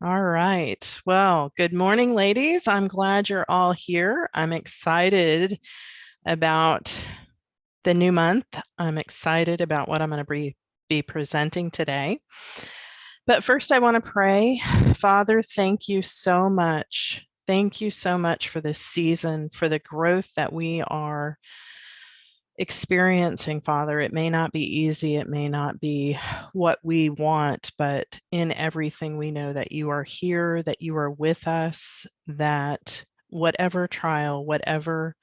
All right. Well, good morning, ladies. I'm glad you're all here. I'm excited about the new month. I'm excited about what I'm going to be presenting today. But first, I want to pray. Father, thank you so much. Thank you so much for this season, for the growth that we are experiencing, Father. It may not be easy, it may not be what we want, but in everything we know that you are here, that you are with us, that whatever trial, whatever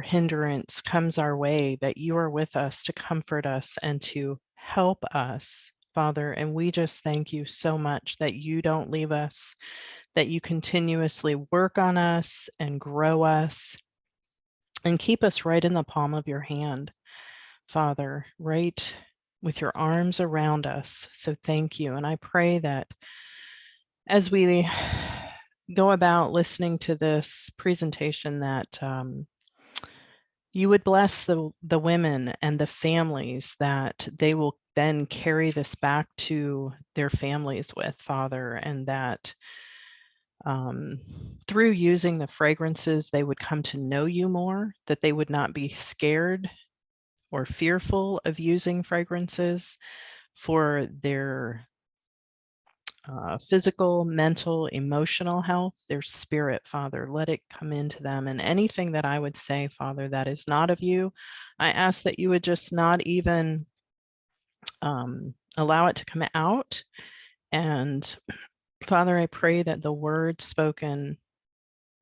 hindrance comes our way, that you are with us to comfort us and to help us, Father. And we just thank you so much that you don't leave us, that you continuously work on us and grow us and keep us right in the palm of your hand, Father, right with your arms around us. So thank you. And I pray that as we go about listening to this presentation, that you would bless the women and the families, that they will then carry this back to their families with, Father, and that through using the fragrances, they would come to know you more, that they would not be scared or fearful of using fragrances for their physical, mental, emotional health, their spirit, Father. Let it come into them. And anything that I would say, Father, that is not of you, I ask that you would just not even allow it to come out. And Father, I pray that the word spoken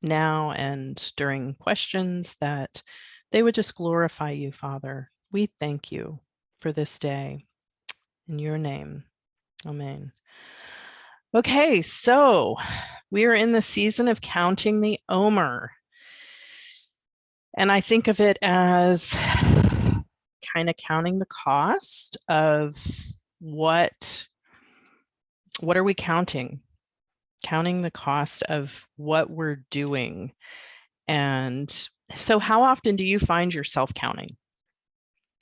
now and during questions, that they would just glorify you, Father. We thank you for this day. In your name, amen. Okay, so we are in the season of counting the Omer. And I think of it as kind of counting the cost of what are we counting? Counting the cost of what we're doing. And so how often do you find yourself counting?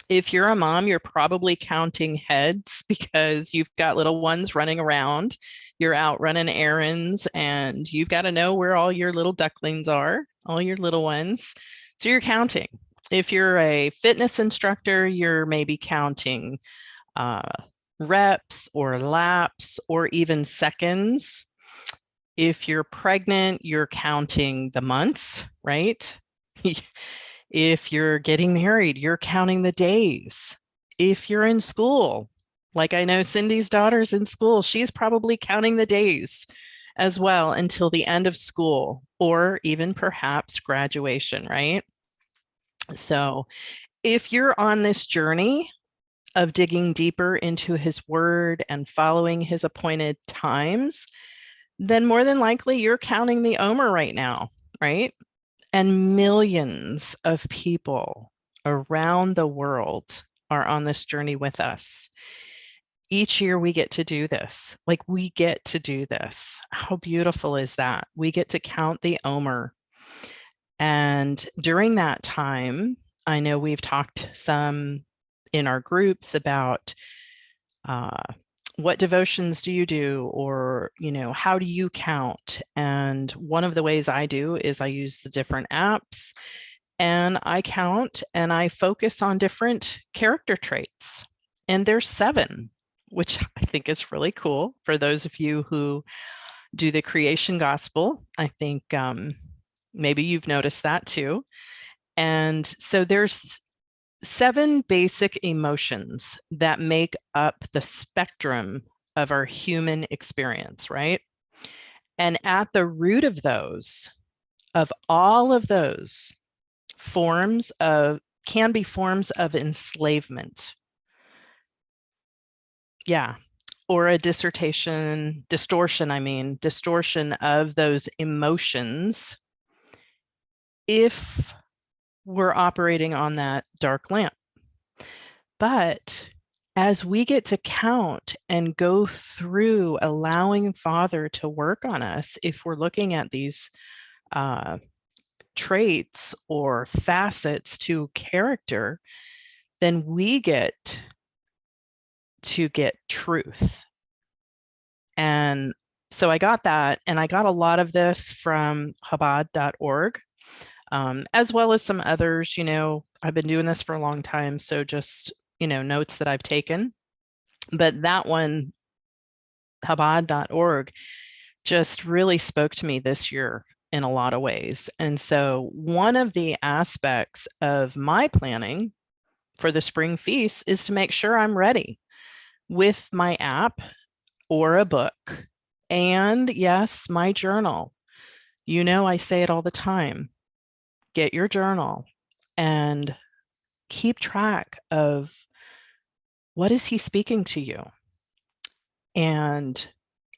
If you're a mom, you're probably counting heads because you've got little ones running around. You're out running errands and you've got to know where all your little ducklings are, all your little ones. So you're counting. If you're a fitness instructor, you're maybe counting reps or laps or even seconds. If you're pregnant, you're counting the months, right? If you're getting married, you're counting the days. If you're in school, like I know Cindy's daughter's in school, she's probably counting the days as well until the end of school or even perhaps graduation, right? So if you're on this journey of digging deeper into his word and following his appointed times, then more than likely you're counting the Omer right now, right? And millions of people around the world are on this journey with us. Each year we get to do this. Like we get to do this. How beautiful is that? We get to count the Omer. And during that time, I know we've talked some in our groups about what devotions do you do, or how do you count? And one of the ways I do is I use the different apps and I count and I focus on different character traits, and there's 7, which I think is really cool for those of you who do the creation gospel. I think maybe you've noticed that too. And so there's 7 basic emotions that make up the spectrum of our human experience, right? And at the root of all of those can be forms of enslavement. Yeah. Or a distortion of those emotions if we're operating on that dark lamp. But as we get to count and go through allowing Father to work on us, if we're looking at these traits or facets to character, then we get to get truth. And so I got that, and I got a lot of this from Chabad.org, as well as some others. I've been doing this for a long time, so just, notes that I've taken. But that one, Chabad.org, just really spoke to me this year in a lot of ways. And so one of the aspects of my planning for the spring feast is to make sure I'm ready with my app or a book. And yes, my journal. I say it all the time. Get your journal and keep track of what is he speaking to you. And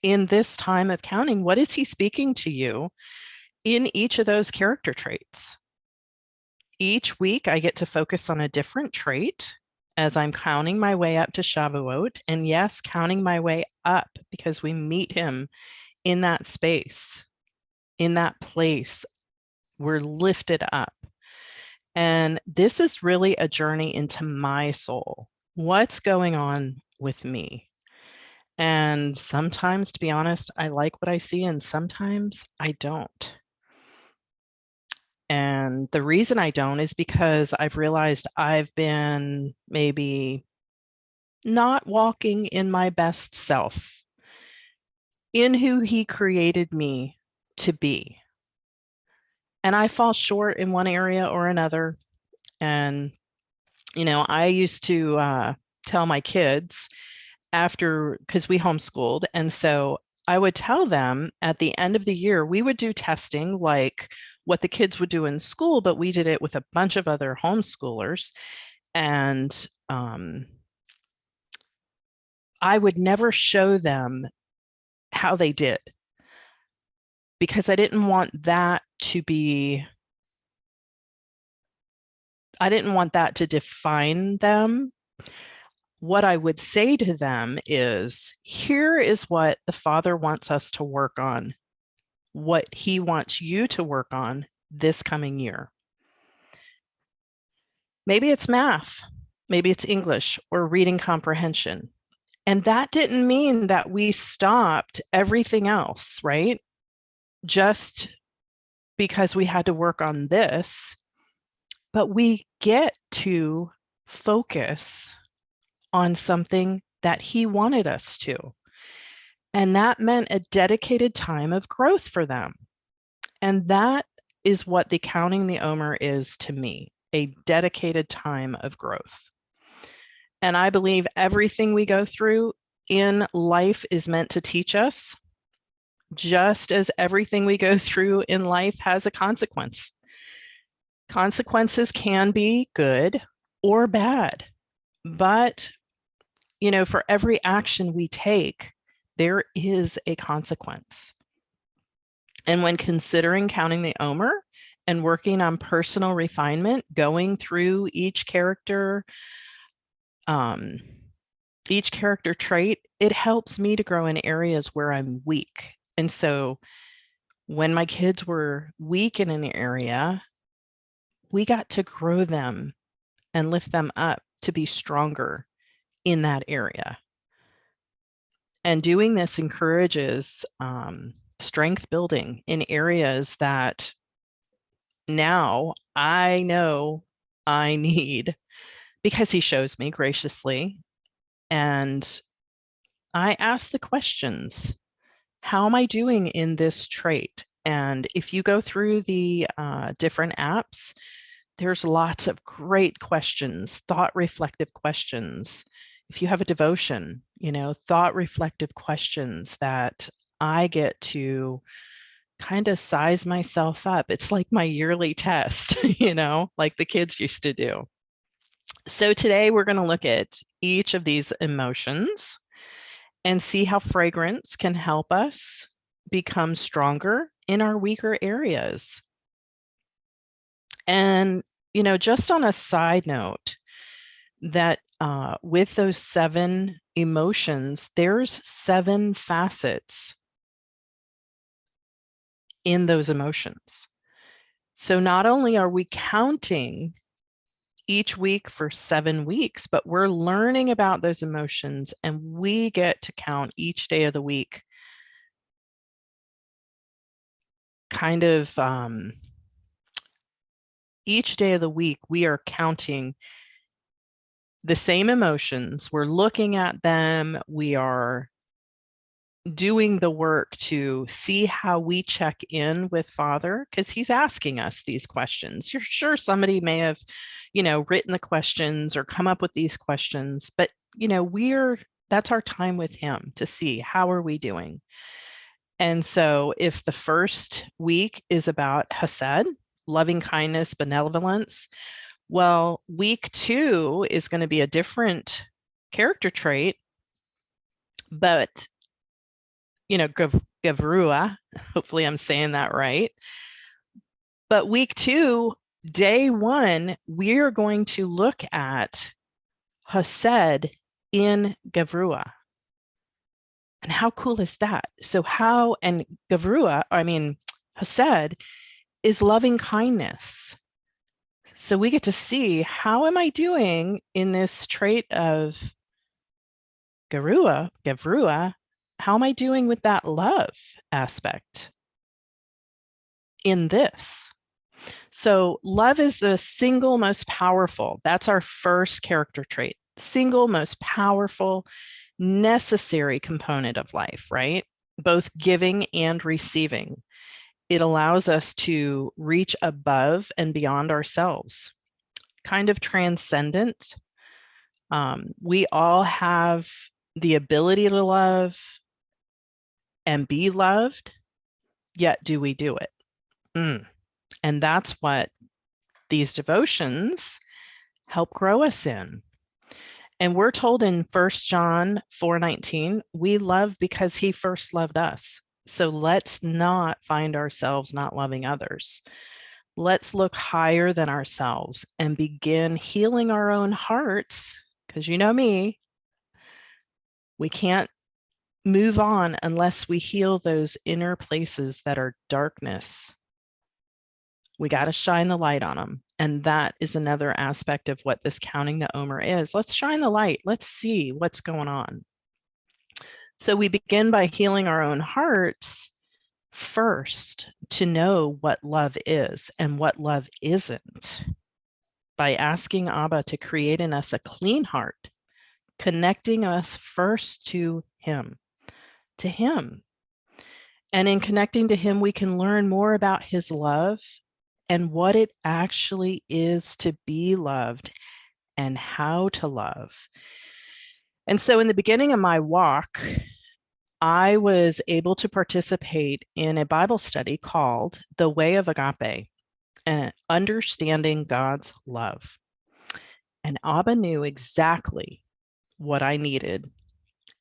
in this time of counting, what is he speaking to you in each of those character traits? Each week, I get to focus on a different trait as I'm counting my way up to Shavuot. And yes, counting my way up because we meet him in that space, in that place. We're lifted up. And this is really a journey into my soul. What's going on with me? And sometimes, to be honest, I like what I see, and sometimes I don't. And the reason I don't is because I've realized I've been maybe not walking in my best self, in who he created me to be. And I fall short in one area or another. And, I used to tell my kids because we homeschooled. And so I would tell them at the end of the year, we would do testing like what the kids would do in school, but we did it with a bunch of other homeschoolers. And I would never show them how they did because I didn't want that to define them. What I would say to them is, here is what the Father wants us to work on, what he wants you to work on this coming year. Maybe it's math, maybe it's English or reading comprehension. And that didn't mean that we stopped everything else, right? Just because we had to work on this, but we get to focus on something that he wanted us to. And that meant a dedicated time of growth for them. And that is what the Counting the Omer is to me, a dedicated time of growth. And I believe everything we go through in life is meant to teach us, just as everything we go through in life has a consequence. Consequences can be good or bad, but for every action we take, there is a consequence. And when considering counting the Omer and working on personal refinement, going through each character trait, it helps me to grow in areas where I'm weak. And so when my kids were weak in an area, we got to grow them and lift them up to be stronger in that area. And doing this encourages strength building in areas that now I know I need, because he shows me graciously. And I ask the questions, how am I doing in this trait? And if you go through the different apps, there's lots of great questions, thought reflective questions. If you have a devotion, thought reflective questions that I get to kind of size myself up. It's like my yearly test, like the kids used to do. So today we're going to look at each of these emotions and see how fragrance can help us become stronger in our weaker areas. And, just on a side note, that with those 7 emotions, there's 7 facets in those emotions. So not only are we counting each week for 7 weeks, but we're learning about those emotions, and we get to count each day of the week kind of each day of the week, we are counting the same emotions. We're looking at them. We are doing the work to see how we check in with Father, because he's asking us these questions. You're sure somebody may have, written the questions or come up with these questions, but that's our time with him to see how are we doing. And so if the first week is about Hesed, loving kindness, benevolence, well, week 2 is going to be a different character trait, but Gavrua, hopefully I'm saying that right. But week 2, day 1, we're going to look at Hesed in Gavrua. And how cool is that? So Hesed is loving kindness. So we get to see, how am I doing in this trait of Gavrua? How am I doing with that love aspect in this? So love is the single most powerful. That's our first character trait. Single most powerful, necessary component of life, right? Both giving and receiving. It allows us to reach above and beyond ourselves, kind of transcendent. We all have the ability to love and be loved, yet do we do it? And that's what these devotions help grow us in. And we're told in 1 John 4:19, we love because he first loved us. So let's not find ourselves not loving others. Let's look higher than ourselves and begin healing our own hearts, because you know me, we can't move on unless we heal those inner places that are darkness. We got to shine the light on them. And that is another aspect of what this counting the Omer is. Let's shine the light. Let's see what's going on. So we begin by healing our own hearts first to know what love is and what love isn't, by asking Abba to create in us a clean heart, connecting us first to him. And in connecting to him, we can learn more about his love and what it actually is to be loved and how to love. And so in the beginning of my walk, I was able to participate in a Bible study called The Way of Agape and Understanding God's Love. And Abba knew exactly what I needed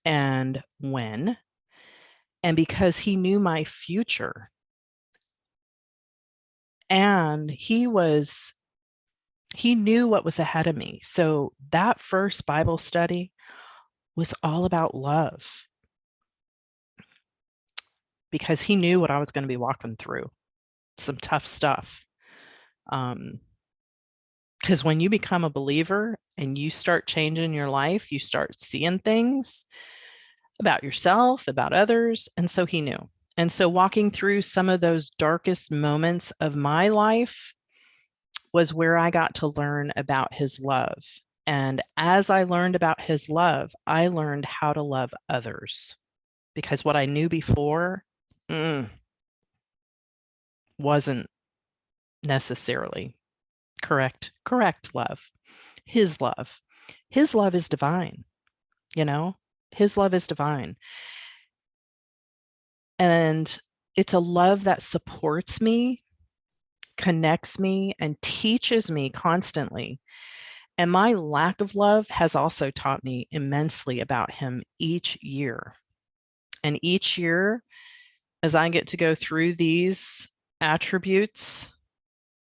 and when. And because he knew my future, and he knew what was ahead of me. So that first Bible study was all about love, because he knew what I was going to be walking through, some tough stuff. Because when you become a believer and you start changing your life, you start seeing things about yourself, about others. And so he knew. And so walking through some of those darkest moments of my life was where I got to learn about his love. And as I learned about his love, I learned how to love others, because what I knew before wasn't necessarily correct love. His love is divine, his love is divine. And it's a love that supports me, connects me, and teaches me constantly. And my lack of love has also taught me immensely about him each year. And each year, as I get to go through these attributes,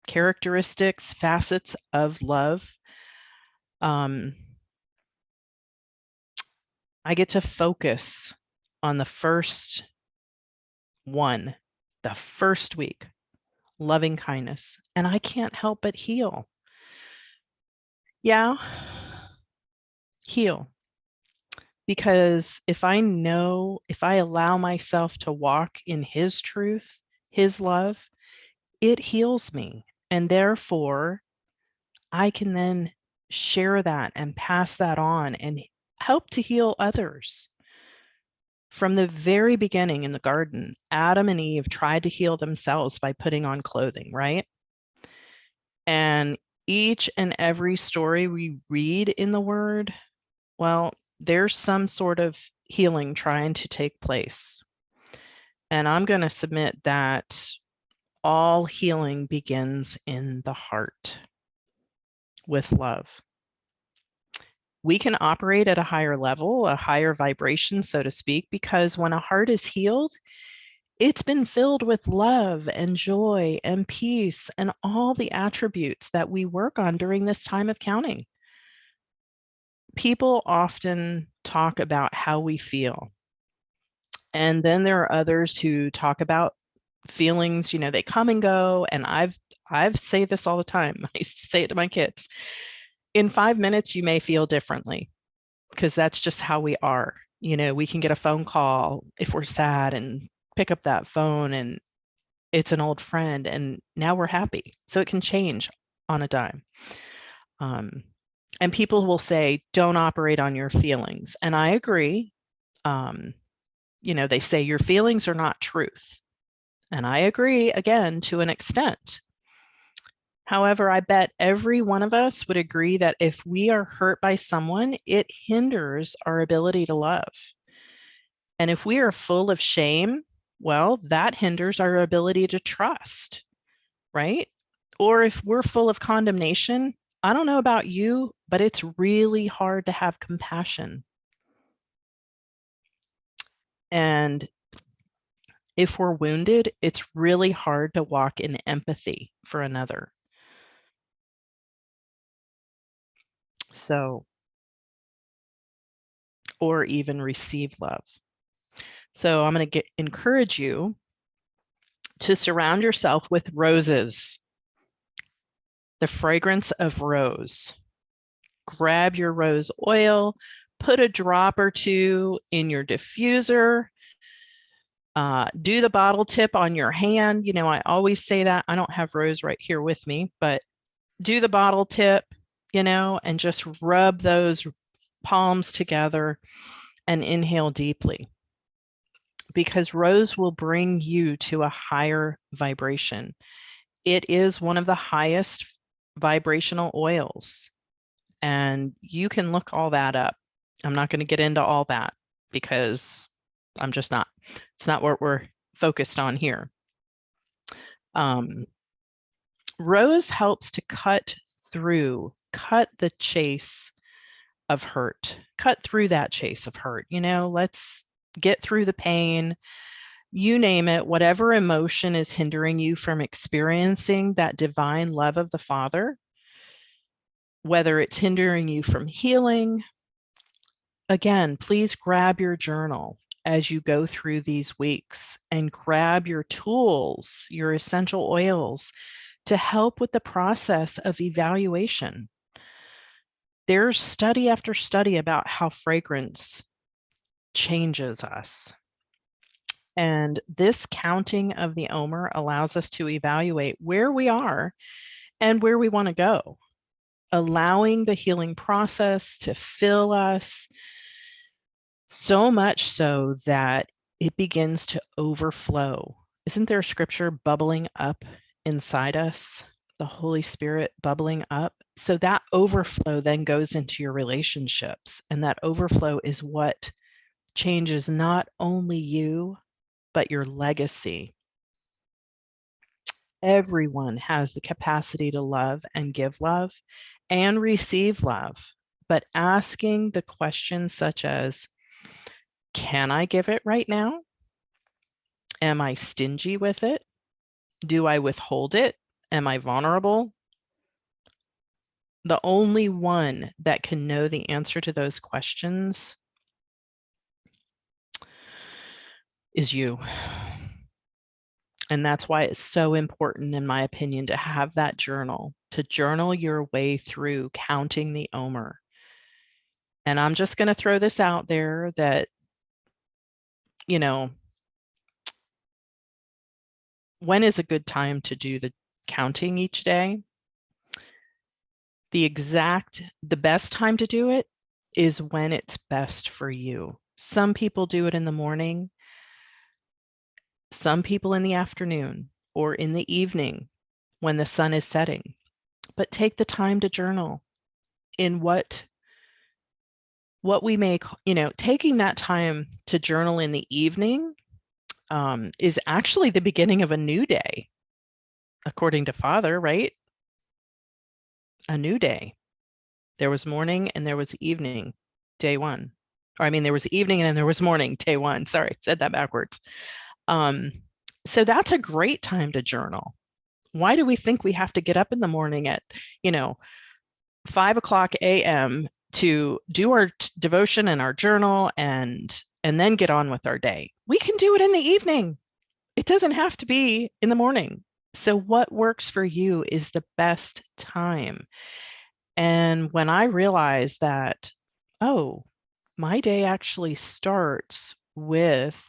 characteristics, facets of love, I get to focus on the first one, the first week, loving kindness, and I can't help but heal. Yeah, heal. Because if I allow myself to walk in his truth, his love, it heals me. And therefore, I can then share that and pass that on and help to heal others. From the very beginning in the garden, Adam and Eve tried to heal themselves by putting on clothing, right? And each and every story we read in the Word, well, there's some sort of healing trying to take place. And I'm going to submit that all healing begins in the heart with love. We can operate at a higher level, a higher vibration, so to speak, because when a heart is healed, it's been filled with love and joy and peace and all the attributes that we work on during this time of counting. People often talk about how we feel. And then there are others who talk about feelings, they come and go. And I've say this all the time. I used to say it to my kids. In 5 minutes, you may feel differently because that's just how we are. We can get a phone call if we're sad and pick up that phone and it's an old friend and now we're happy. So it can change on a dime. And people will say, don't operate on your feelings. And I agree. They say your feelings are not truth. And I agree, again, to an extent. However, I bet every one of us would agree that if we are hurt by someone, it hinders our ability to love. And if we are full of shame, well, that hinders our ability to trust, right? Or if we're full of condemnation, I don't know about you, but it's really hard to have compassion. And if we're wounded, it's really hard to walk in empathy for another. So, or even receive love. So I'm going to encourage you to surround yourself with roses, the fragrance of rose. Grab your rose oil, put a drop or two in your diffuser. Do the bottle tip on your hand. I always say that. I don't have rose right here with me, but do the bottle tip, and just rub those palms together and inhale deeply. Because rose will bring you to a higher vibration. It is one of the highest vibrational oils, and you can look all that up. I'm not going to get into all that because it's not what we're focused on here. Rose helps to cut the chase of hurt, cut through that chase of hurt. Let's get through the pain, you name it, whatever emotion is hindering you from experiencing that divine love of the Father, whether it's hindering you from healing. Again, please grab your journal as you go through these weeks and grab your tools, your essential oils to help with the process of evaluation. There's study after study about how fragrance changes us. And this counting of the Omer allows us to evaluate where we are and where we want to go, allowing the healing process to fill us so much so that it begins to overflow. Isn't there a scripture bubbling up inside us? The Holy Spirit bubbling up. So that overflow then goes into your relationships. And that overflow is what changes not only you, but your legacy. Everyone has the capacity to love and give love and receive love. But asking the questions such as, can I give it right now? Am I stingy with it? Do I withhold it? Am I vulnerable? The only one that can know the answer to those questions is you. And that's why it's so important, in my opinion, to have that journal, to journal your way through counting the Omer. And I'm just going to throw this out there that, when is a good time to do the counting each day? The best time to do it is when it's best for you. Some people do it in the morning, some people in the afternoon or in the evening when the sun is setting. But take the time to journal in what we make, taking that time to journal in the evening is actually the beginning of a new day, according to Father, right? A new day. There was morning and there was evening, day one. Or I mean, there was evening and then there was morning, day one. Sorry, said that backwards. So that's a great time to journal. Why do we think we have to get up in the morning at, 5 o'clock a.m. to do our devotion and our journal and then get on with our day? We can do it in the evening. It doesn't have to be in the morning. So what works for you is the best time. And when I realized that, oh, my day actually starts with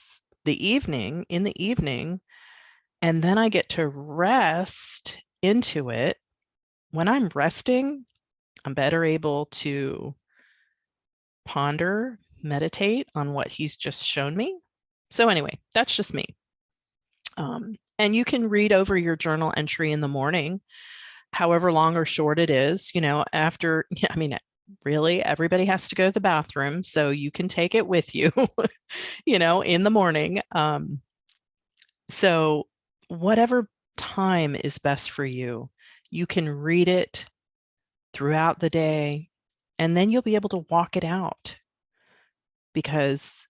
the evening, in the evening, and then I get to rest into it. When I'm resting, I'm better able to ponder, meditate on what he's just shown me. So anyway, that's just me. And you can read over your journal entry in the morning, however long or short it is, after, I mean, really, everybody has to go to the bathroom, so you can take it with you, in the morning. So whatever time is best for you, you can read it throughout the day, and then you'll be able to walk it out because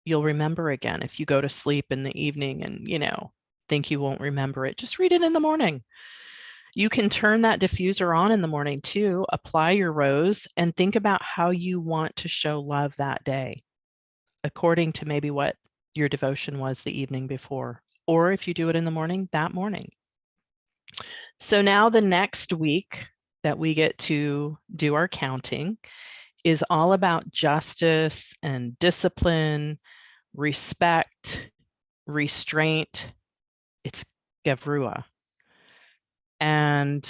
you'll remember again. If you go to sleep in the evening and, think you won't remember it, just read it in the morning. You can turn that diffuser on in the morning too, apply your rose, and think about how you want to show love that day, according to maybe what your devotion was the evening before, or if you do it in the morning, that morning. So now the next week that we get to do our counting is all about justice and discipline, respect, restraint. It's Gevrua. And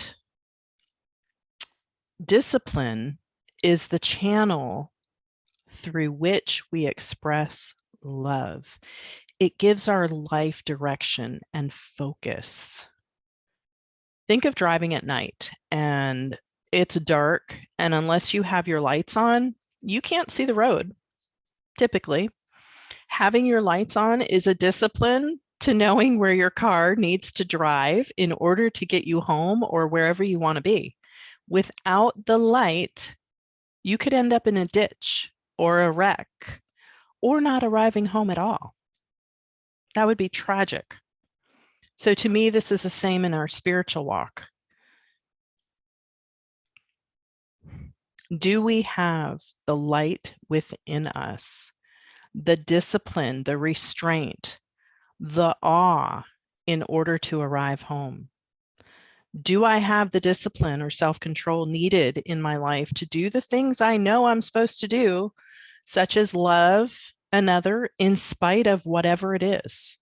discipline is the channel through which we express love. It gives our life direction and focus. Think of driving at night and it's dark, and unless you have your lights on, you can't see the road, typically. Having your lights on is a discipline to knowing where your car needs to drive in order to get you home or wherever you want to be. Without the light, you could end up in a ditch or a wreck or not arriving home at all. That would be tragic. So to me, this is the same in our spiritual walk. Do we have the light within us, the discipline, the restraint, the awe in order to arrive home? Do I have the discipline or self-control needed in my life to do the things I know I'm supposed to do, such as love another in spite of whatever it is,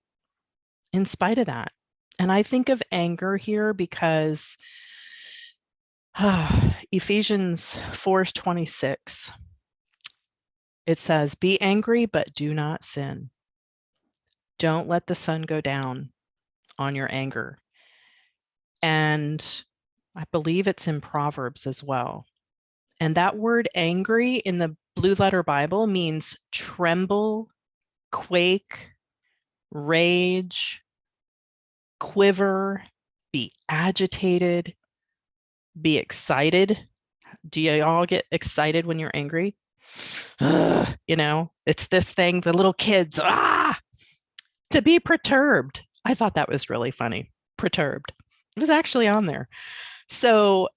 in spite of that? And I think of anger here because Ephesians 4:26, it says, "Be angry, but do not sin. Don't let the sun go down on your anger." And I believe it's in Proverbs as well. And that word angry in the Blue Letter Bible means tremble, quake, rage, quiver, be agitated, be excited. Do you all get excited when you're angry? It's this thing, the little kids, to be perturbed. I thought that was really funny. Perturbed. It was actually on there. So,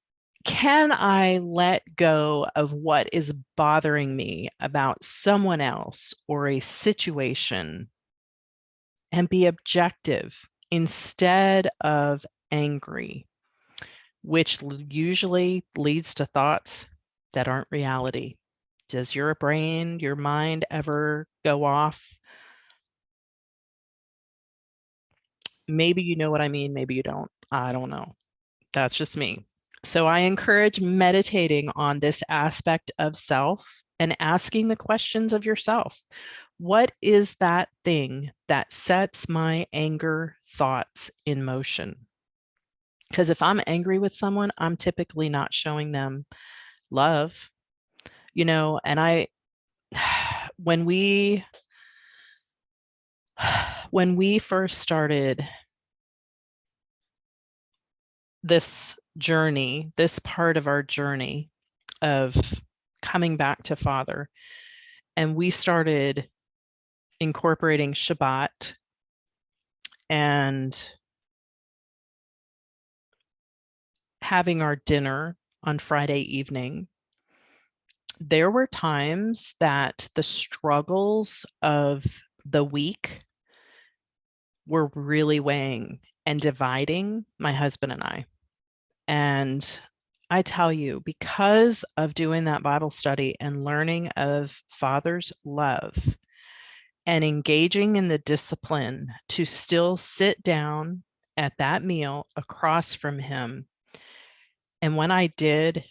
can I let go of what is bothering me about someone else or a situation and be objective instead of angry, which usually leads to thoughts that aren't reality? Does your brain, your mind ever go off Maybe you know what I mean, maybe you don't. I don't know. That's just me. So I encourage meditating on this aspect of self and asking the questions of yourself. What is that thing that sets my anger thoughts in motion? Because if I'm angry with someone, I'm typically not showing them love, and when we when we first started this journey, this part of our journey of coming back to Father, and we started incorporating Shabbat and having our dinner on Friday evening, there were times that the struggles of the week were really weighing and dividing my husband and I. And I tell you, because of doing that Bible study and learning of Father's love and engaging in the discipline to still sit down at that meal across from him. And when I did,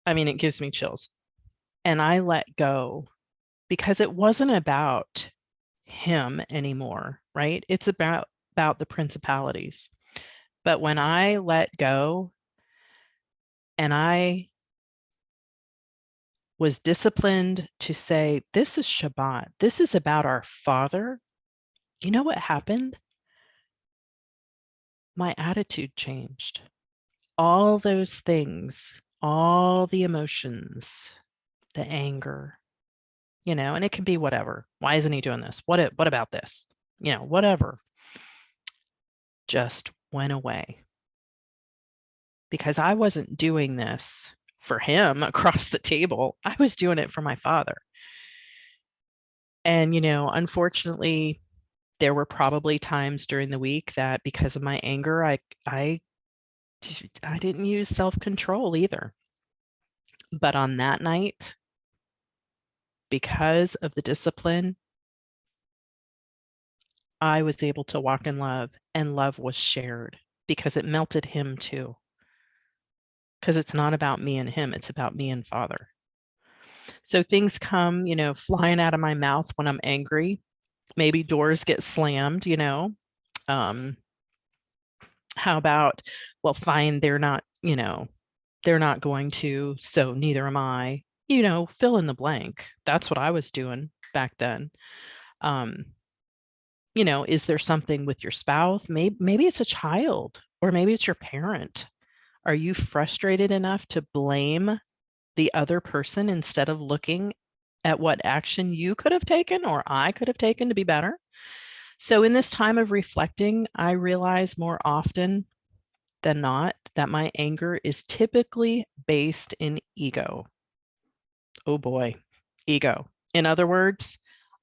I mean, it gives me chills. And I let go because it wasn't about him anymore, right? It's about the principalities. But when I let go and I was disciplined to say, this is Shabbat, this is about our Father, you know what happened? My attitude changed. All those things, all the emotions, the anger, and it can be whatever. Why isn't he doing this? What about this? Whatever. Just went away. Because I wasn't doing this for him across the table. I was doing it for my Father. And, unfortunately, there were probably times during the week that because of my anger, I didn't use self-control either. But on that night, because of the discipline, I was able to walk in love, and love was shared because it melted him too. Because it's not about me and him, it's about me and Father. So things come, flying out of my mouth when I'm angry. Maybe doors get slammed, Um, how about, well, fine, they're not going to, so neither am I, fill in the blank. That's what I was doing back then. Is there something with your spouse? Maybe it's a child, or maybe it's your parent. Are you frustrated enough to blame the other person instead of looking at what action you could have taken or I could have taken to be better? So in this time of reflecting, I realize more often than not that my anger is typically based in ego. Oh boy, ego. In other words,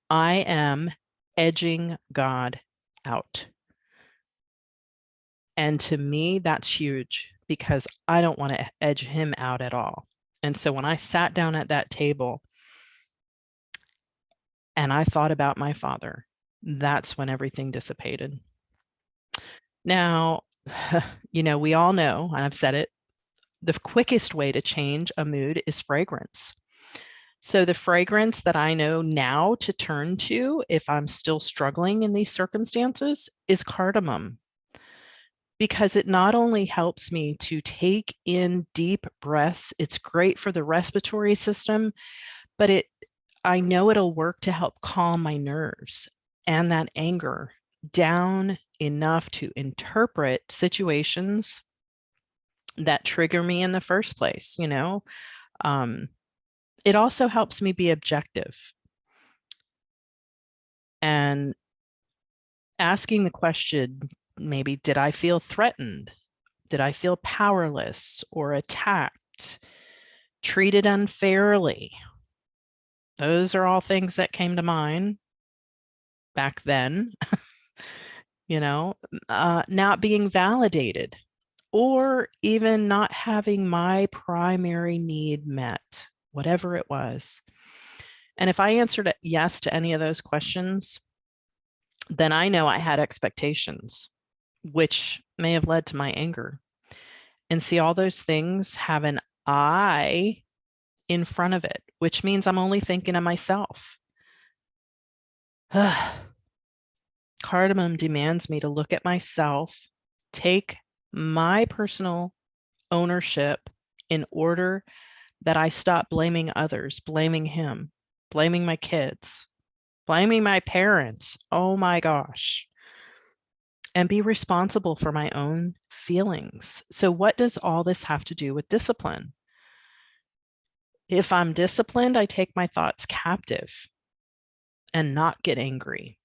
I am edging God out. And to me, that's huge because I don't want to edge him out at all. And so when I sat down at that table and I thought about my Father, that's when everything dissipated. Now, we all know, and I've said it, the quickest way to change a mood is fragrance. So the fragrance that I know now to turn to if I'm still struggling in these circumstances is cardamom, because it not only helps me to take in deep breaths, it's great for the respiratory system, but I know it'll work to help calm my nerves and that anger down enough to interpret situations that trigger me in the first place. It also helps me be objective and asking the question, maybe, did I feel threatened? Did I feel powerless or attacked, treated unfairly? Those are all things that came to mind back then. Not being validated, or even not having my primary need met, whatever it was. And if I answered yes to any of those questions, then I know I had expectations, which may have led to my anger. And see, all those things have an I in front of it, which means I'm only thinking of myself. Cardamom demands me to look at myself, take my personal ownership in order that I stop blaming others, blaming him, blaming my kids, blaming my parents. Oh my gosh. And be responsible for my own feelings. So, what does all this have to do with discipline? If I'm disciplined, I take my thoughts captive and not get angry.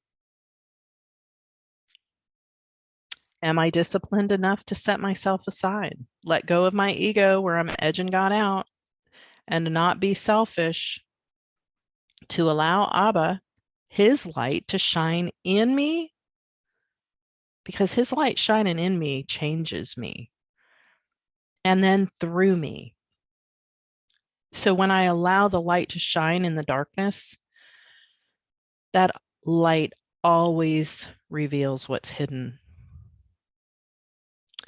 Am I disciplined enough to set myself aside, let go of my ego where I'm edging God out, and to not be selfish, to allow Abba, his light, to shine in me? Because his light shining in me changes me and then through me. So when I allow the light to shine in the darkness, that light always reveals what's hidden.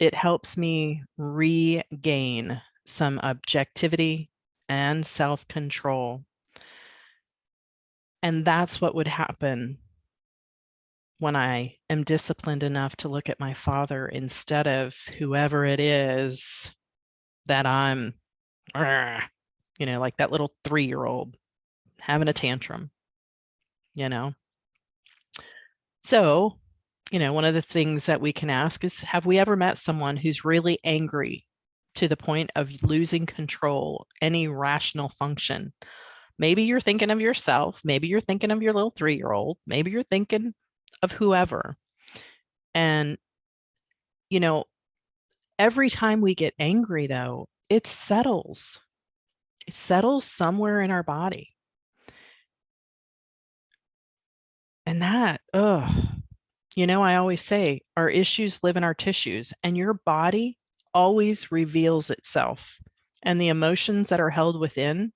It helps me regain some objectivity and self-control. And that's what would happen when I am disciplined enough to look at my father instead of whoever it is that I'm, like that little 3-year-old having a tantrum, you know? So, one of the things that we can ask is, have we ever met someone who's really angry to the point of losing control, any rational function? Maybe you're thinking of yourself. Maybe you're thinking of your little 3-year-old. Maybe you're thinking of whoever. And, every time we get angry, though, it settles. It settles somewhere in our body. And that, I always say our issues live in our tissues, and your body always reveals itself. And the emotions that are held within,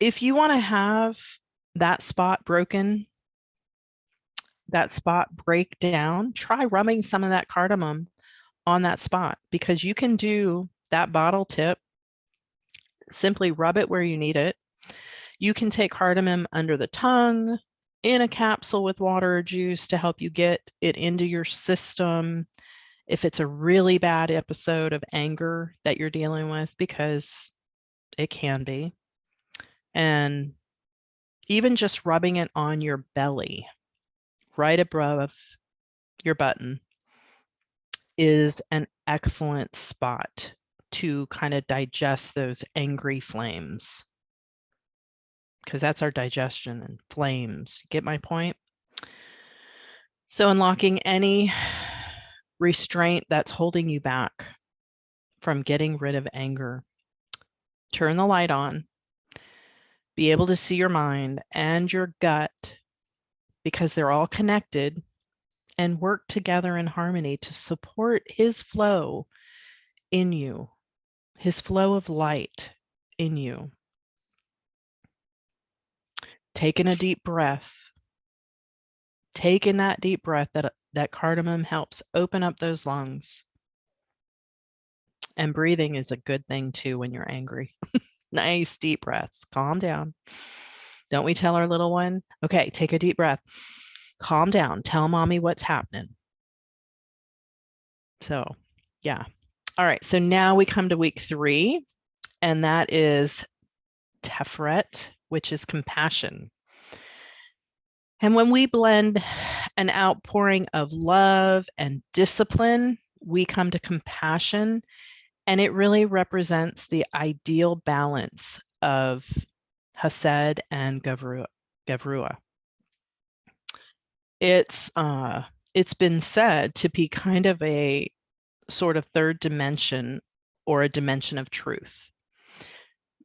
if you want to have that spot broken, that spot break down, try rubbing some of that cardamom on that spot, because you can do that bottle tip, simply rub it where you need it. You can take cardamom under the tongue, in a capsule with water or juice to help you get it into your system if it's a really bad episode of anger that you're dealing with, because it can be. And even just rubbing it on your belly, right above your button, is an excellent spot to kind of digest those angry flames, because that's our digestion and flames. Get my point? So unlocking any restraint that's holding you back from getting rid of anger. Turn the light on. Be able to see your mind and your gut, because they're all connected, and work together in harmony to support his flow in you, his flow of light in you. Taking a deep breath. Taking that deep breath, that cardamom helps open up those lungs. And breathing is a good thing too when you're angry. Nice deep breaths. Calm down. Don't we tell our little one, okay, take a deep breath. Calm down. Tell mommy what's happening. So, yeah. All right. So now we come to week 3, and that is Tefret, which is compassion. And when we blend an outpouring of love and discipline, we come to compassion, and it really represents the ideal balance of Hesed and Gevurah. It's been said to be kind of a sort of third dimension, or a dimension of truth.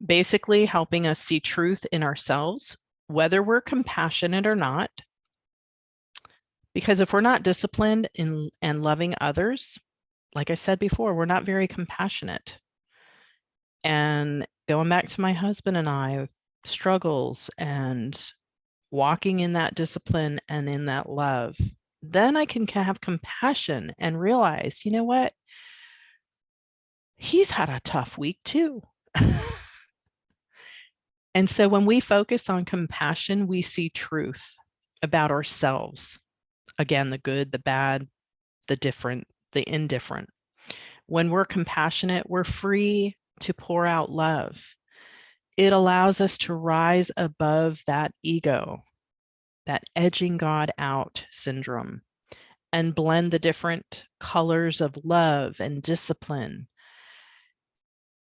Basically helping us see truth in ourselves, whether we're compassionate or not. Because if we're not disciplined in and loving others, like I said before, we're not very compassionate. And going back to my husband and I, struggles and walking in that discipline and in that love, then I can have compassion and realize, you know what? He's had a tough week too. And so when we focus on compassion, we see truth about ourselves. Again, the good, the bad, the different, the indifferent. When we're compassionate, we're free to pour out love. It allows us to rise above that ego, that edging God out syndrome, and blend the different colors of love and discipline.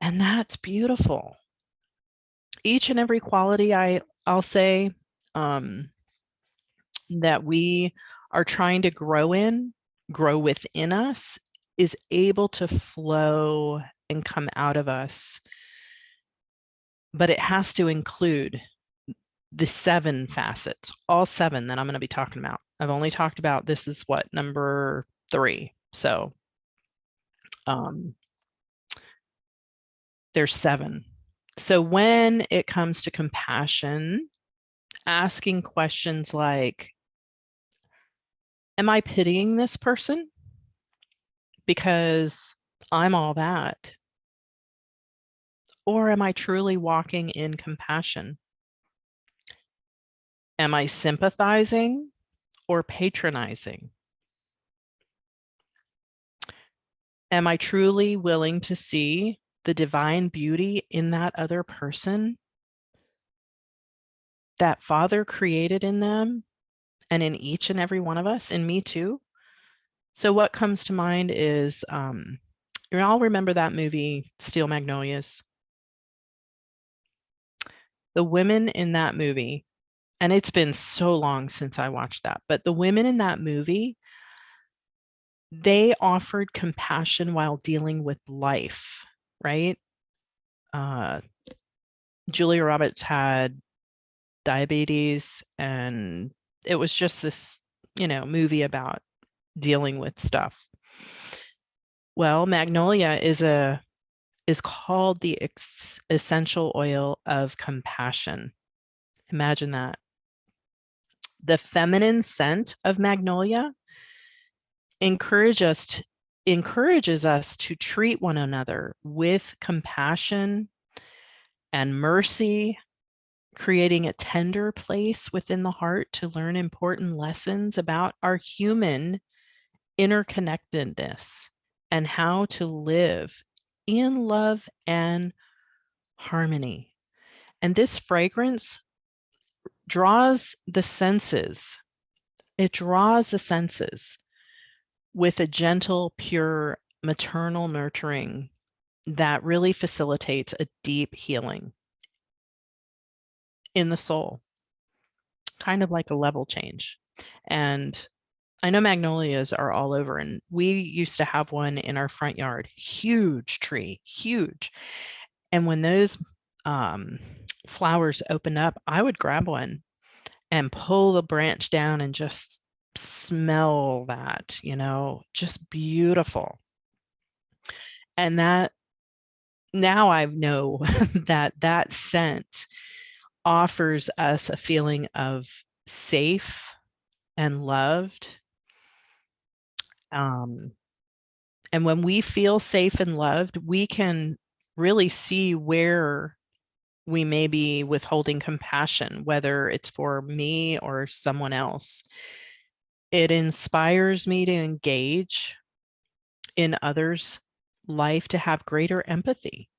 And that's beautiful. Each and every quality I'll say that we are trying to grow within us, is able to flow and come out of us. But it has to include the 7 facets, all 7 that I'm going to be talking about. I've only talked about, this is what, number 3. So there's 7. So when it comes to compassion, asking questions like, am I pitying this person because I'm all that? Or am I truly walking in compassion? Am I sympathizing or patronizing? Am I truly willing to see the divine beauty in that other person that Father created in them and in each and every one of us, in me too? So what comes to mind is, you all remember that movie, Steel Magnolias? The women in that movie, and it's been so long since I watched that, but the women in that movie, they offered compassion while dealing with life, right? Julia Roberts had diabetes, and it was just this, movie about dealing with stuff. Well, Magnolia is called the essential oil of compassion. Imagine that. The feminine scent of magnolia encourages us to treat one another with compassion and mercy, creating a tender place within the heart to learn important lessons about our human interconnectedness and how to live in love and harmony. And this fragrance draws the senses. It draws the senses with a gentle, pure, maternal nurturing that really facilitates a deep healing in the soul, kind of like a level change. And I know magnolias are all over, and we used to have one in our front yard, huge tree, huge. And when those flowers opened up, I would grab one and pull the branch down and just smell that, just beautiful. And that, now I know that that scent offers us a feeling of safe and loved. And when we feel safe and loved, we can really see where we may be withholding compassion, whether it's for me or someone else. It inspires me to engage in others' life, to have greater empathy.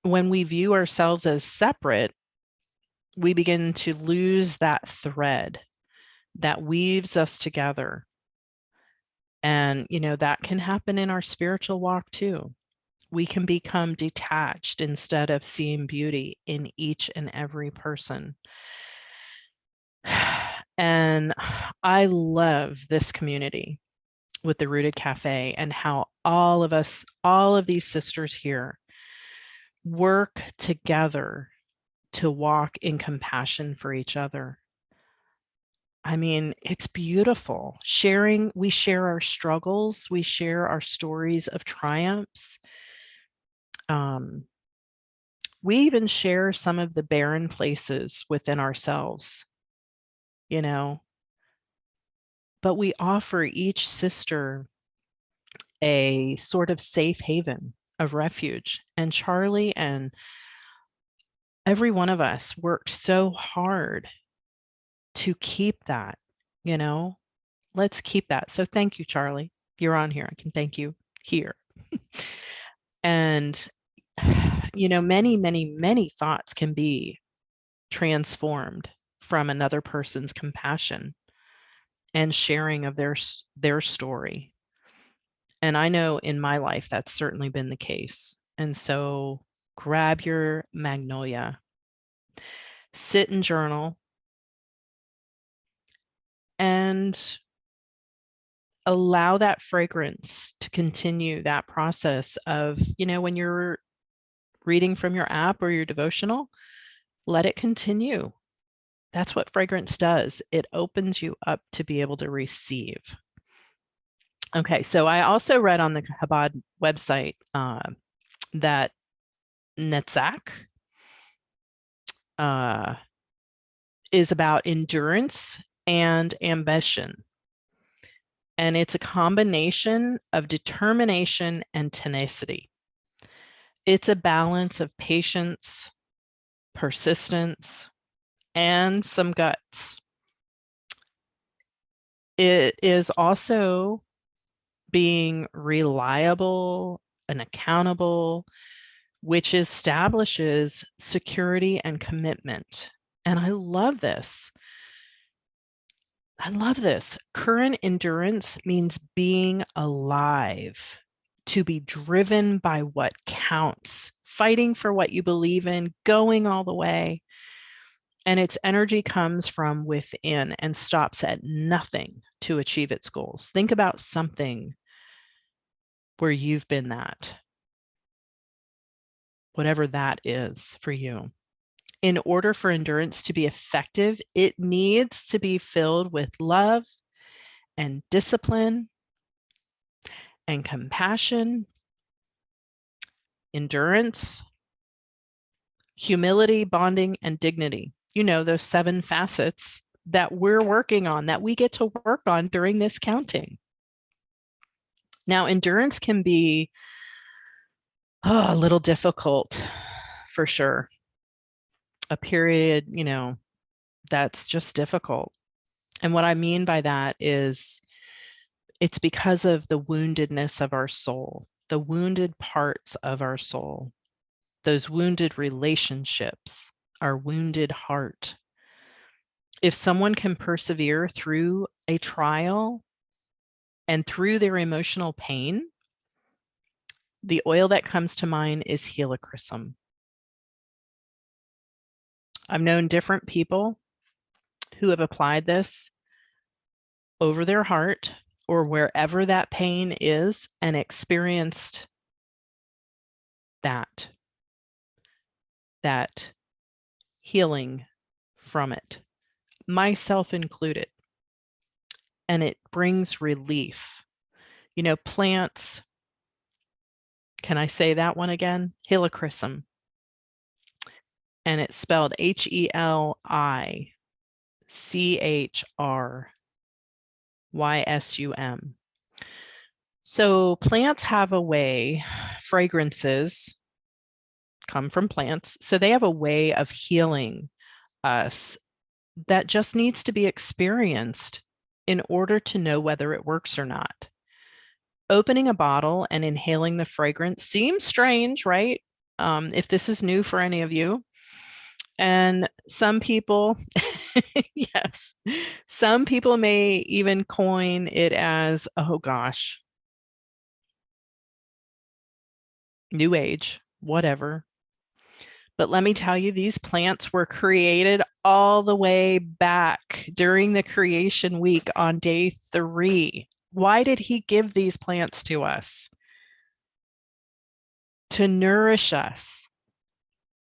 When we view ourselves as separate, we begin to lose that thread that weaves us together. And, that can happen in our spiritual walk too. We can become detached instead of seeing beauty in each and every person. And I love this community with the Rooted Cafe, and how all of us, all of these sisters here, work together to walk in compassion for each other. I mean, it's beautiful. We share our struggles, we share our stories of triumphs. We even share some of the barren places within ourselves. you know, but we offer each sister a sort of safe haven of refuge. And Charlie and every one of us worked so hard to keep that, you know, let's keep that. So thank you, Charlie. You're on here. I can thank you here. And, you know, many, many, many thoughts can be transformed from another person's compassion and sharing of their story. And I know in my life that's certainly been the case. And so grab your magnolia, sit and journal, and allow that fragrance to continue that process of, you know, when you're reading from your app or your devotional, let it continue. That's what fragrance does. It opens you up to be able to receive. Okay, so I also read on the Chabad website that Netzach is about endurance and ambition. And it's a combination of determination and tenacity. It's a balance of patience, persistence, and some guts. It is also being reliable and accountable, which establishes security and commitment. And I love this. I love this. Current endurance means being alive, to be driven by what counts, fighting for what you believe in, going all the way. And its energy comes from within and stops at nothing to achieve its goals. Think about something where you've been that, whatever that is for you. In order for endurance to be effective, it needs to be filled with love and discipline and compassion, endurance, humility, bonding, and dignity. You know, those 7 facets that we're working on, that we get to work on during this counting. Now, endurance can be a little difficult for sure. A period, you know, that's just difficult. And what I mean by that is it's because of the woundedness of our soul, the wounded parts of our soul, those wounded relationships, our wounded heart. If someone can persevere through a trial and through their emotional pain, the oil that comes to mind is helichrysum. I've known different people who have applied this over their heart or wherever that pain is and experienced that healing from it, myself included. And it brings relief. You know, plants, can I say that one again? Helichrysum. And it's spelled HELICHRYSUM. So plants have a way, fragrances come from plants. So they have a way of healing us that just needs to be experienced in order to know whether it works or not. Opening a bottle and inhaling the fragrance seems strange, right? If this is new for any of you. And some people, yes, some people may even coin it as, oh gosh, new age, whatever. But let me tell you, these plants were created all the way back during the creation week on day 3. Why did he give these plants to us? To nourish us,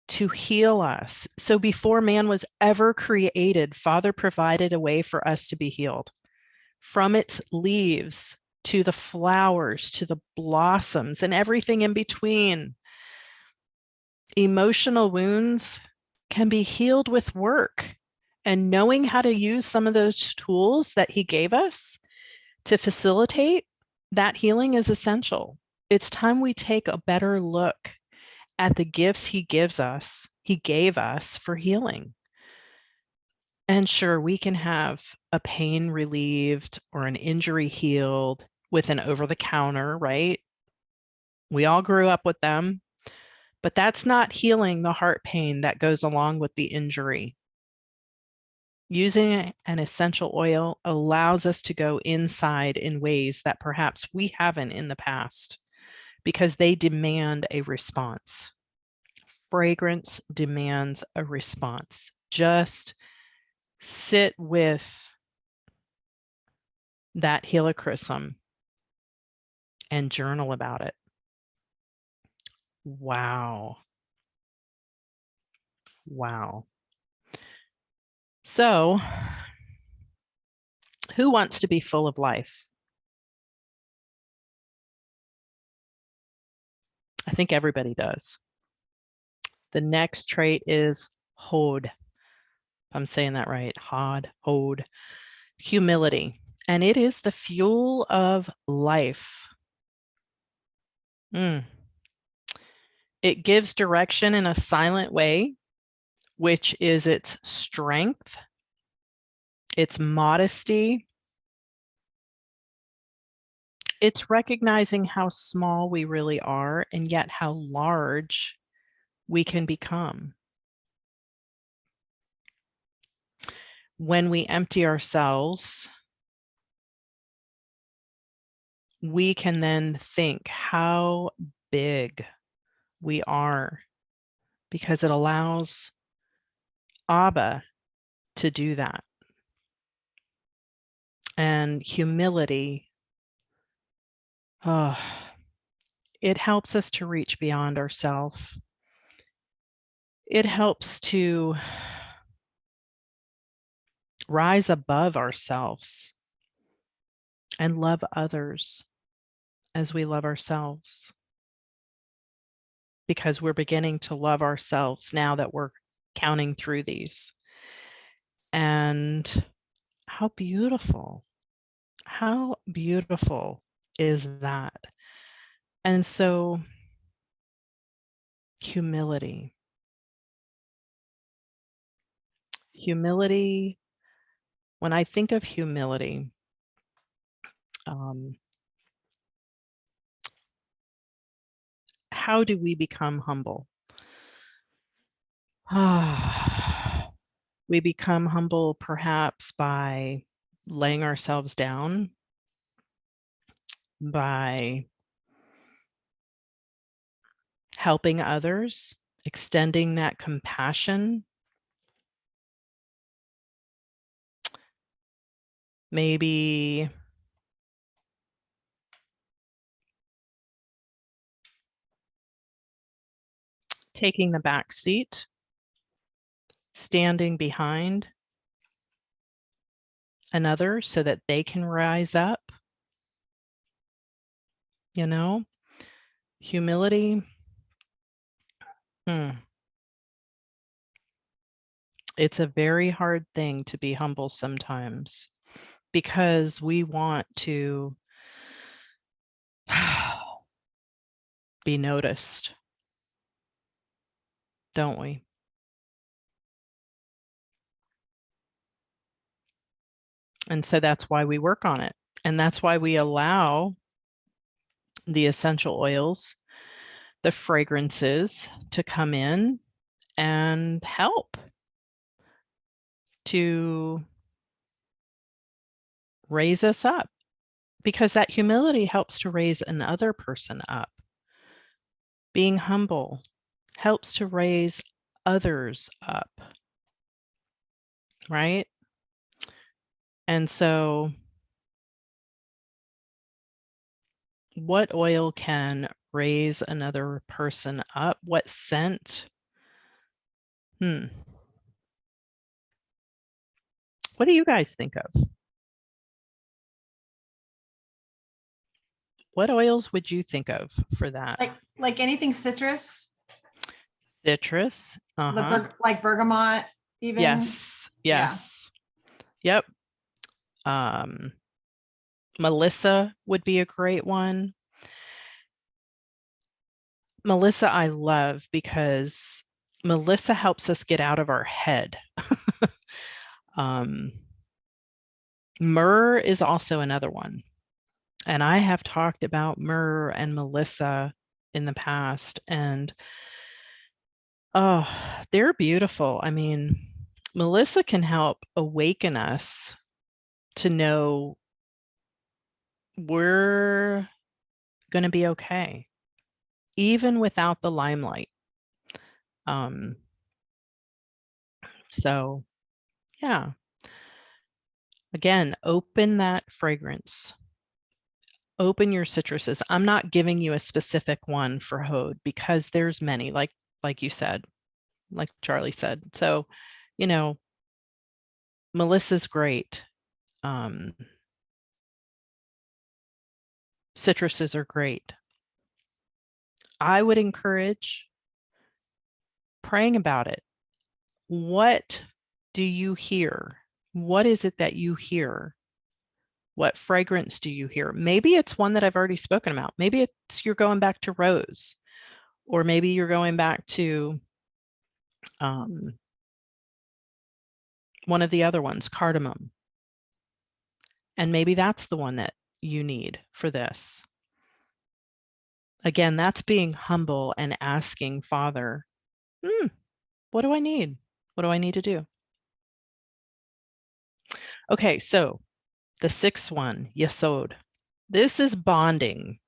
to heal us. So before man was ever created, Father provided a way for us to be healed. From its leaves to the flowers, to the blossoms, and everything in between. Emotional wounds can be healed with work And knowing how to use some of those tools that he gave us to facilitate that healing is essential. It's time we take a better look at the gifts he gave us for healing. And sure, we can have a pain relieved or an injury healed with an over the counter, right? We all grew up with them, but that's not healing the heart pain that goes along with the injury. Using an essential oil allows us to go inside in ways that perhaps we haven't in the past because they demand a response. Fragrance demands a response. Just sit with that helichrysum and journal about it. Wow. Wow. So, who wants to be full of life? I think everybody does. The next trait is hod. If I'm saying that right. Hod. Humility. And it is the fuel of life. It gives direction in a silent way, which is its strength, its modesty. It's recognizing how small we really are and yet how large we can become. When we empty ourselves, we can then think how big we are because it allows Abba to do that. And humility, it helps us to reach beyond ourselves. It helps to rise above ourselves and love others as we love ourselves. Because we're beginning to love ourselves now that we're counting through these. And how beautiful is that? And so humility, when I think of humility, how do we become humble? We become humble perhaps by laying ourselves down, by helping others, extending that compassion. Maybe taking the back seat, standing behind another so that they can rise up. You know, humility. It's a very hard thing to be humble sometimes because we want to be noticed, don't we? And so that's why we work on it. And that's why we allow the essential oils, the fragrances to come in and help to raise us up, because that humility helps to raise another person up. Being humble helps to raise others up, right? And so what oil can raise another person up? What scent? What do you guys think of? What oils would you think of for that? Like anything citrus? Citrus. Like bergamot, even? Yes. Yes. Yep. Melissa would be a great one. Melissa, I love because Melissa helps us get out of our head. um, Myrrh is also another one. And I have talked about Myrrh and Melissa in the past, and oh, they're beautiful. I mean, Melissa can help awaken us to know we're going to be okay, even without the limelight. Um, so, yeah, again, open that fragrance. Open your citruses. I'm not giving you a specific one for Hode because there's many, like you said, like Charlie said. So, you know, Melissa's great. Citruses are great. I would encourage praying about it. What do you hear? What is it that you hear? What fragrance do you hear? Maybe it's one that I've already spoken about. Maybe it's you're going back to rose, or maybe you're going back to one of the other ones, cardamom. And maybe that's the one that you need for this. Again, that's being humble and asking Father, what do I need? What do I need to do? Okay, so the sixth one, Yesod. This is bonding.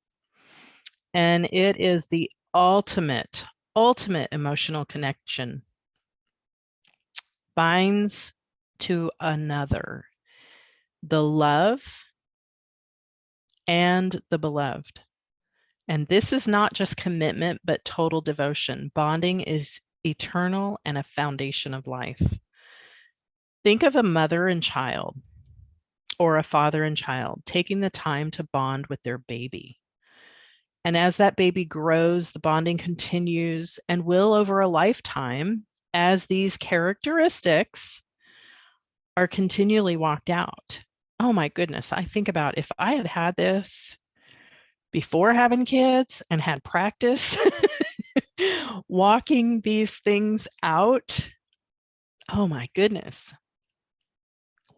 And it is the ultimate emotional connection. Binds to another, the love and the beloved. And this is not just commitment, but total devotion. Bonding is eternal and a foundation of life. Think of a mother and child, or a father and child, taking the time to bond with their baby. And as that baby grows, the bonding continues and will over a lifetime as these characteristics are continually walked out. Oh my goodness. I think about if I had had this before having kids and had practice walking these things out. Oh my goodness.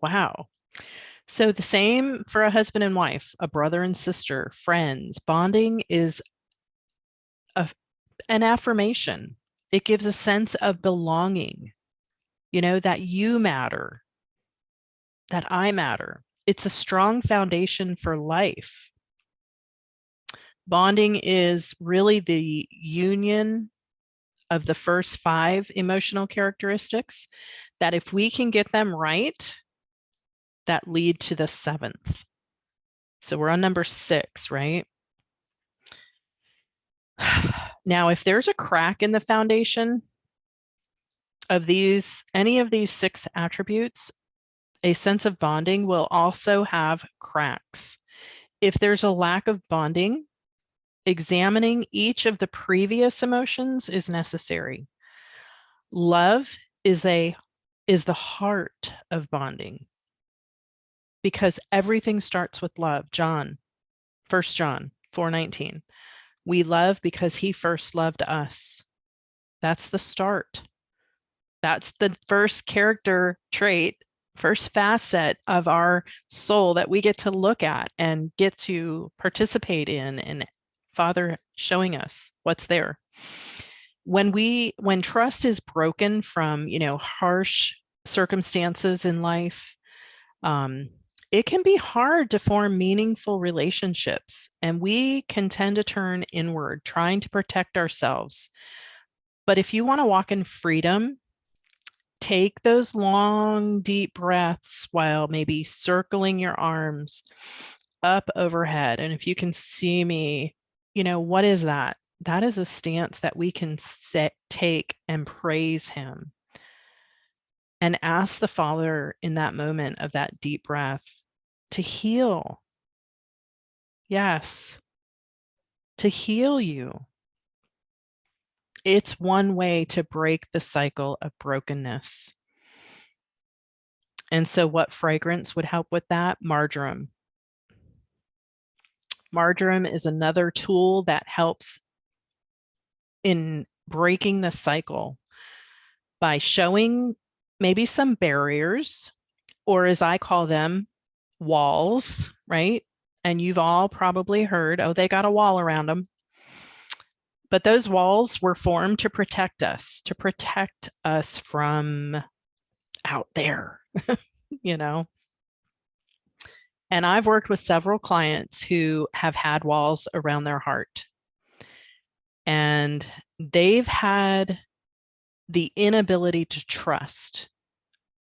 Wow. So the same for a husband and wife, a brother and sister, friends. Bonding is an affirmation. It gives a sense of belonging, that you matter, that I matter. It's a strong foundation for life. Bonding is really the union of the first 5 emotional characteristics that if we can get them right, that lead to the 7th. So we're on number 6, right? Now, if there's a crack in the foundation of any of these 6 attributes, a sense of bonding will also have cracks. If there's a lack of bonding, examining each of the previous emotions is necessary. Love is the heart of bonding because everything starts with love. 1 John 4:19. We love because he first loved us. That's the start. That's the first character trait, first facet of our soul that we get to look at and get to participate in, and Father showing us what's there. When trust is broken from, harsh circumstances in life, it can be hard to form meaningful relationships, and we can tend to turn inward, trying to protect ourselves. But if you want to walk in freedom, take those long, deep breaths while maybe circling your arms up overhead. And if you can see me, what is that? That is a stance that we can take and praise him and ask the Father in that moment of that deep breath to heal. Yes, to heal you. It's one way to break the cycle of brokenness. And so what fragrance would help with that? Marjoram. Marjoram is another tool that helps in breaking the cycle by showing maybe some barriers, or as I call them, walls, right? And you've all probably heard, oh, they got a wall around them. But those walls were formed to protect us from out there, you know? And I've worked with several clients who have had walls around their heart. And they've had the inability to trust.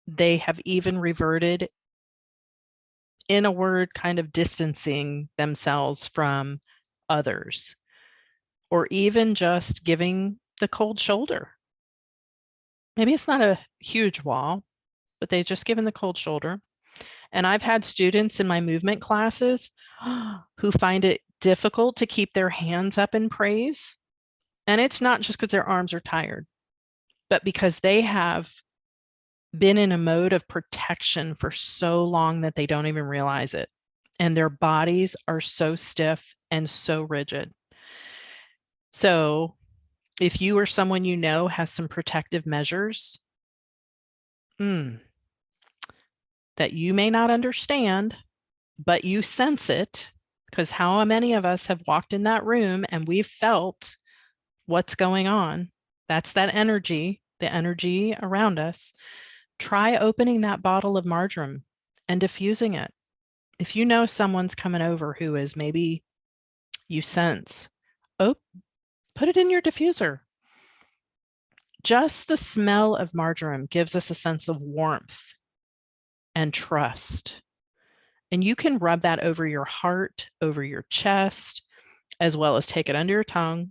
They have even reverted, in a word, kind of distancing themselves from others, or even just giving the cold shoulder. Maybe it's not a huge wall, but they've just given the cold shoulder. And I've had students in my movement classes who find it difficult to keep their hands up in praise. And it's not just because their arms are tired, but because they have been in a mode of protection for so long that they don't even realize it. And their bodies are so stiff and so rigid. So if you or someone you know has some protective measures that you may not understand, but you sense it, because how many of us have walked in that room and we've felt what's going on? That's that energy, the energy around us. Try opening that bottle of marjoram and diffusing it. If you know someone's coming over who is maybe you sense, oh, put it in your diffuser. Just the smell of marjoram gives us a sense of warmth and trust. And you can rub that over your heart, over your chest, as well as take it under your tongue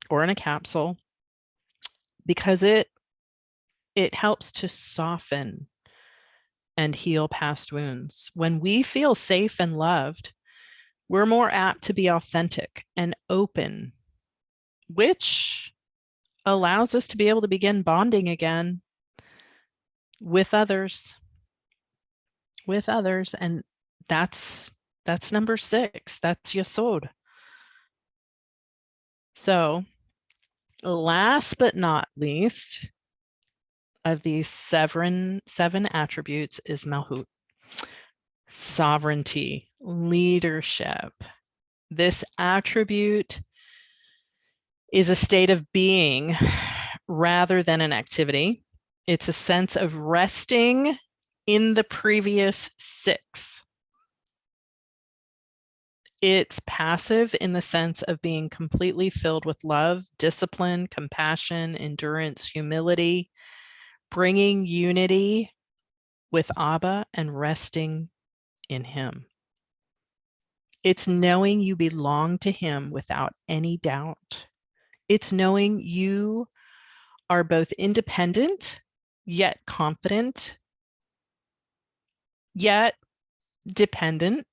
or in a capsule, because it helps to soften and heal past wounds. When we feel safe and loved, we're more apt to be authentic and open, which allows us to be able to begin bonding again with others. And that's number 6. That's Yesod. So last but not least of these seven attributes is Malhut. Sovereignty, leadership. This attribute is a state of being rather than an activity. It's a sense of resting in the previous 6. It's passive in the sense of being completely filled with love, discipline, compassion, endurance, humility, bringing unity with Abba and resting in him. It's knowing you belong to him without any doubt. It's knowing you are both independent, yet confident, yet dependent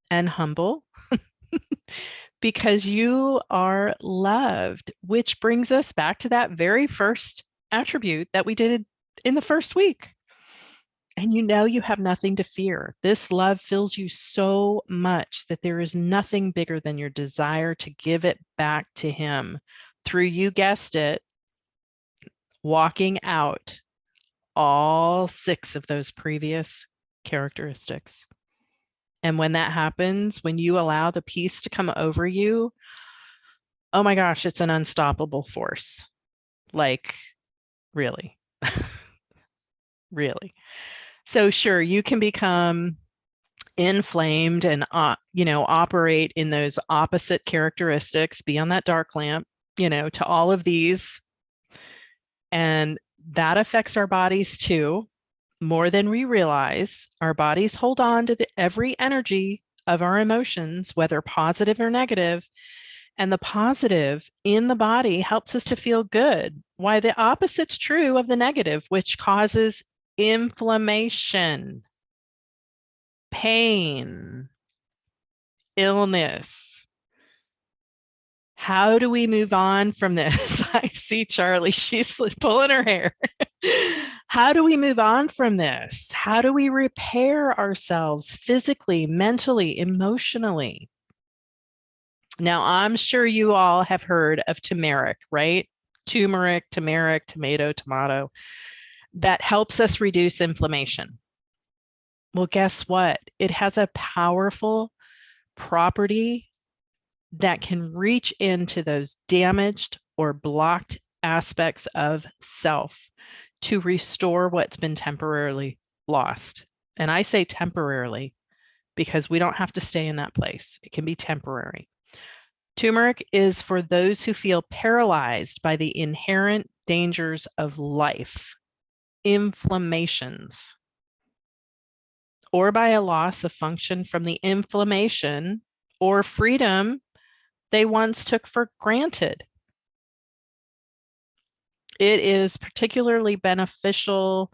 and humble, because you are loved, which brings us back to that very first attribute that we did in the first week. And you know you have nothing to fear. This love fills you so much that there is nothing bigger than your desire to give it back to him through, you guessed it, walking out all 6 of those previous characteristics. And when that happens, when you allow the peace to come over you, oh my gosh, it's an unstoppable force. Like, really, really. So sure, you can become inflamed and, operate in those opposite characteristics, be on that dark lamp, to all of these. And that affects our bodies too. More than we realize, our bodies hold on to every energy of our emotions, whether positive or negative. And the positive in the body helps us to feel good. Why the opposite's true of the negative, which causes inflammation, pain, illness. How do we move on from this? I see Charlie, she's pulling her hair. How do we move on from this? How do we repair ourselves physically, mentally, emotionally? Now, I'm sure you all have heard of turmeric, right? Turmeric, tomato, tomato. That helps us reduce inflammation. Well, guess what? It has a powerful property that can reach into those damaged or blocked aspects of self to restore what's been temporarily lost. And I say temporarily because we don't have to stay in that place. It can be temporary. Turmeric is for those who feel paralyzed by the inherent dangers of life, inflammations, or by a loss of function from the inflammation or freedom they once took for granted. It is particularly beneficial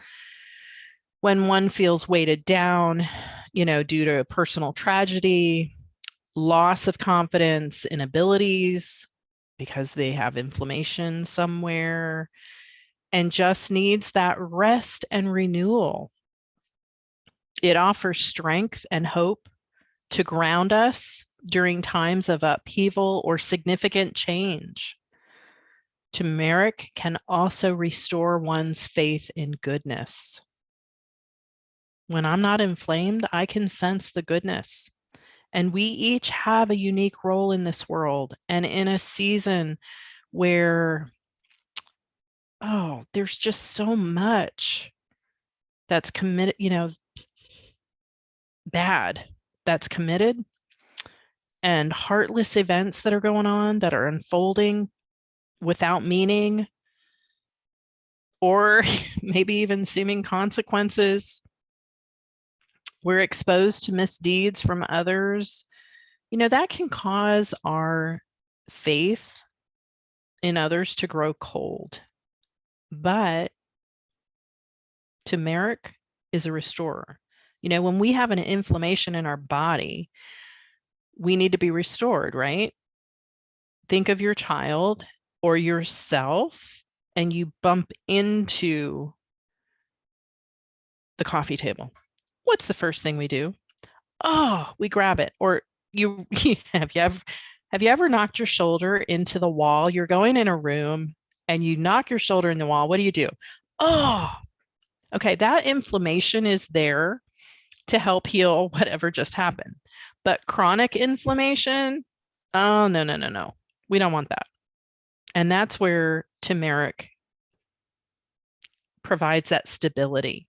when one feels weighted down, due to a personal tragedy, loss of confidence in abilities because they have inflammation somewhere, and just needs that rest and renewal. It offers strength and hope to ground us during times of upheaval or significant change. Turmeric can also restore one's faith in goodness. When I'm not inflamed, I can sense the goodness. And we each have a unique role in this world. And in a season where, there's just so much that's committed, bad that's committed, and heartless events that are going on that are unfolding without meaning or maybe even seeming consequences. We're exposed to misdeeds from others. That can cause our faith in others to grow cold. But turmeric is a restorer. When we have an inflammation in our body, we need to be restored, right? Think of your child or yourself, and you bump into the coffee table. What's the first thing we do? We grab it. Or you have you ever knocked your shoulder into the wall? You're going in a room and you knock your shoulder in the wall. What do? Okay, that inflammation is there to help heal whatever just happened. But chronic inflammation, oh, no, no, no, no. We don't want that. And that's where turmeric provides that stability,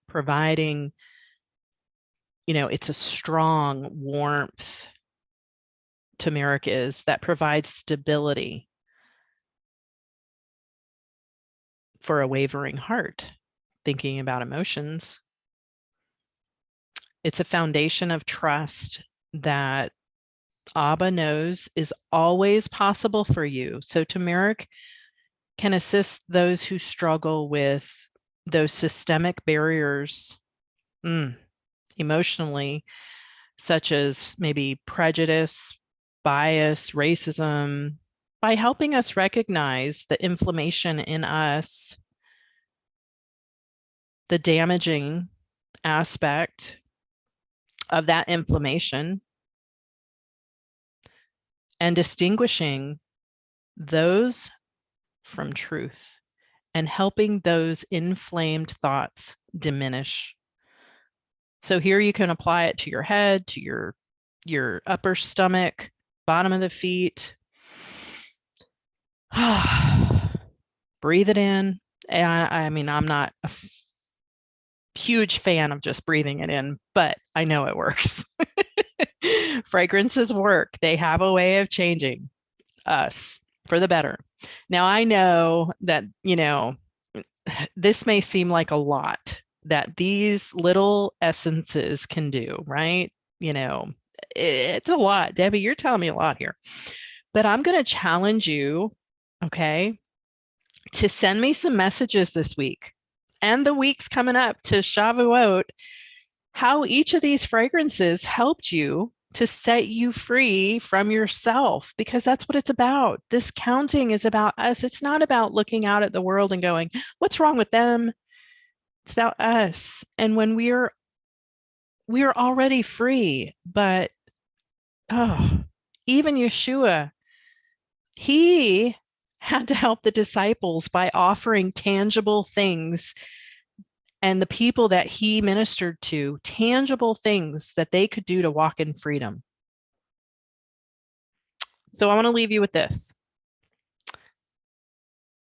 providing, it's a strong warmth. Turmeric is that provides stability for a wavering heart, thinking about emotions. It's a foundation of trust that Abba knows is always possible for you. So turmeric can assist those who struggle with those systemic barriers emotionally, such as maybe prejudice, bias, racism, by helping us recognize the inflammation in us, the damaging aspect of that inflammation, and distinguishing those from truth and helping those inflamed thoughts diminish. So here you can apply it to your head, to your upper stomach, bottom of the feet. Breathe it in. I mean, I'm not a huge fan of just breathing it in, but I know it works. Fragrances work. They have a way of changing us for the better. Now, I know that, this may seem like a lot that these little essences can do, right? It's a lot. Debbie, you're telling me a lot here. But I'm going to challenge you, okay, to send me some messages this week and the weeks coming up to Shavuot, how each of these fragrances helped you to set you free from yourself, because that's what it's about. This counting is about us. It's not about looking out at the world and going, what's wrong with them? It's about us. And when we're already free, but even Yeshua, he had to help the disciples by offering tangible things, and the people that he ministered to, tangible things that they could do to walk in freedom. So I want to leave you with this.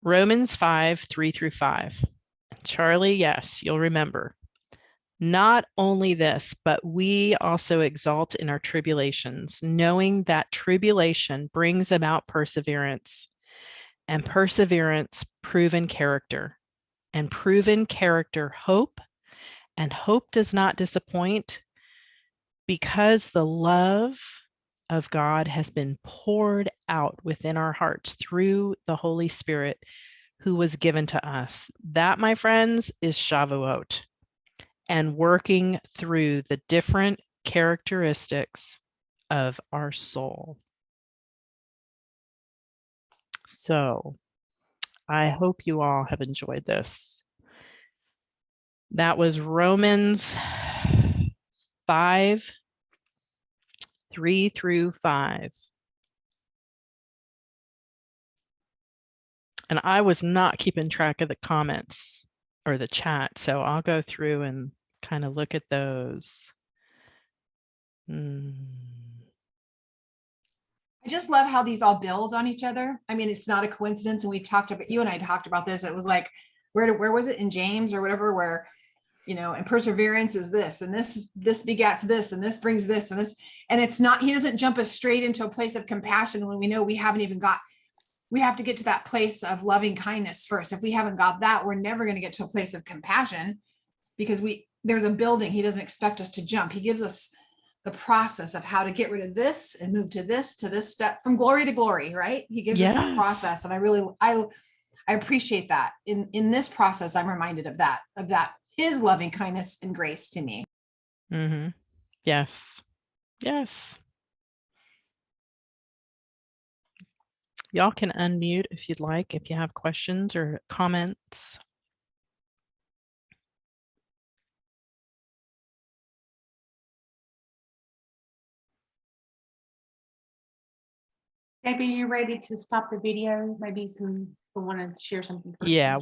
Romans 5:3-5. Charlie, yes, you'll remember. Not only this, but we also exalt in our tribulations, knowing that tribulation brings about perseverance, and perseverance, proven character, and proven character, hope, and hope does not disappoint, because the love of God has been poured out within our hearts through the Holy Spirit who was given to us. That, my friends, is Shavuot, and working through the different characteristics of our soul. So I hope you all have enjoyed this. That was Romans 5:3-5. And I was not keeping track of the comments or the chat, so I'll go through and kind of look at those. I just love how these all build on each other. I mean, it's not a coincidence. And we talked about, you and I talked about this. It was like, where was it in James or whatever, where, you know, and perseverance is this, and this begats this, and this brings this, and this, and it's not, he doesn't jump us straight into a place of compassion when we know we haven't even got, we have to get to that place of loving kindness first. If we haven't got that, we're never going to get to a place of compassion, because there's a building. He doesn't expect us to jump. He gives us the process of how to get rid of this and move to this step from glory to glory, right? He gives us that process. And I appreciate that. In this process, I'm reminded of that, his loving kindness and grace to me. Mm-hmm. Yes. Yes. Y'all can unmute if you'd like, if you have questions or comments. Maybe you're ready to stop the video. Maybe some people want to share something. Yeah,